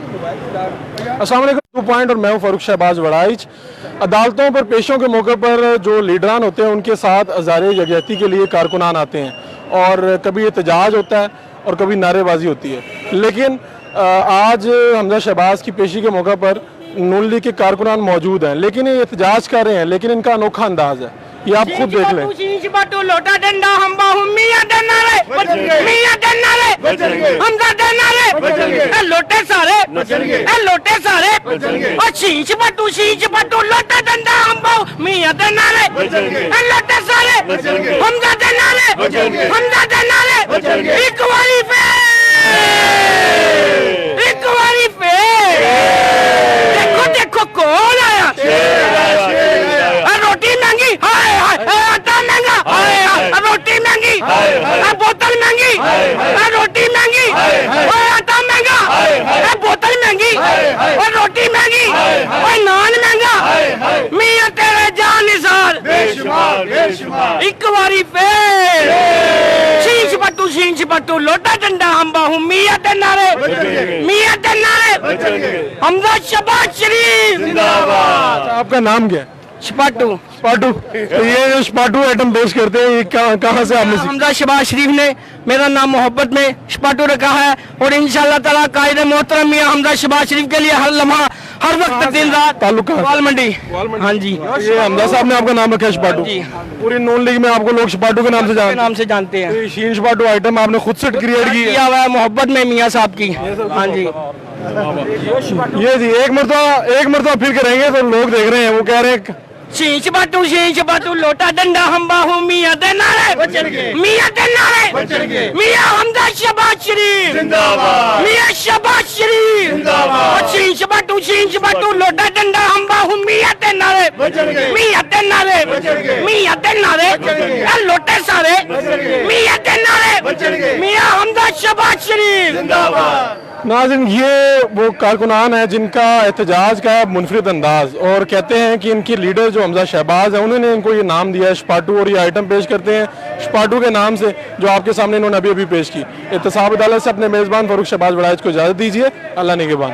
अस्सलाम वालेकुम, 2 पॉइंट और मैं हूं फारूक शहबाज वड़ाइच। अदालतों पर पेशों के मौके पर जो लीडरान होते हैं उनके साथ हज़ारे यकजहती के लिए कारकुनान आते हैं और कभी एहतजाज होता है और कभी नारेबाजी होती है। लेकिन आज हमजा शहबाज की पेशी के मौके पर नून लीग के कारकुनान मौजूद हैं, लेकिन ये एहतजाज कर रहे हैं, लेकिन इनका अनोखा अंदाज है, ये आप खुद देख लें। लोटा डंडा हम बाहु मियां डंडा रे मियां डंडा रे हमजा डंडा रे लोटे सारे लोटे सारे और शीश पटू लोटा डंडा हम बाहु मियां डंडा रे लोटे सारे हमजा डंडा रे एक बारी पे देखो कौन आया। रोटी महंगी, हाय हाय आटा महंगा, हाय हाय रोटी महंगी, बोतल महंगी, रोटी महंगी, आटा महंगा, बोतल महंगी, और रोटी महंगी, और नान महंगा। मियां तेरे जान निसार एक बारी फिर शीश पट्टू लोटा डंडा हम बाहू मियां डंडा रे हमजा शहबाज शरीफ जिंदाबाद। आपका नाम क्या है? शपाटू स्पाटू। तो ये जो स्पाटू आइटम पेश करते हैं, ये कहाँ से आपने सीखा? हमजा शहबाज शरीफ ने मेरा नाम मोहब्बत में शपाटू रखा है और इंशाल्लाह ताला कायदे मोहतरम मियां हमजा शहबाज शरीफ के लिए हर लम्हा हर वक्त दिन रात ताल्लुक वाल मंडी। हाँ जी, ये हमजा साहब ने आपका नाम रखा है स्पाटू। पूरी नून लीग में आपको लोग स्पाटू के नाम से जानते हैं। ये शीन स्पाटू आइटम आपने खुद से क्रिएट किया हुआ है मोहब्बत में मियां साहब की। हाँ जी, ये जी एक मरतबा फिर करेंगे तो लोग देख रहे हैं, वो कह रहे हैं शीश बाटू लोटा डंडा हम बाहू मियां देना रे मियां हमजा शहबाज शरीफ जिंदाबाद, मियां शहबाज शरीफ जिंदाबाद। शीश बाटू लोटा डंडा हम बाहू मियां देना रे लोटे सारे मियां देना रे मियां हमजा शहबाज शरीफ जिंदाबाद। नाज़रीन, ये वो कारकुनान है जिनका एहतजाज का मुनफरिद अंदाज, और कहते हैं कि इनकी लीडर जो हमजा शहबाज है उन्होंने इनको ये नाम दिया है शपाटू, और ये आइटम पेश करते हैं शपाटू के नाम से, जो आपके सामने इन्होंने अभी पेश की। एहतसाब अदालत से अपने मेज़बान फारूक शहबाज वड़ाइच को इजाज़त दीजिए। अल्लाह निगहबान।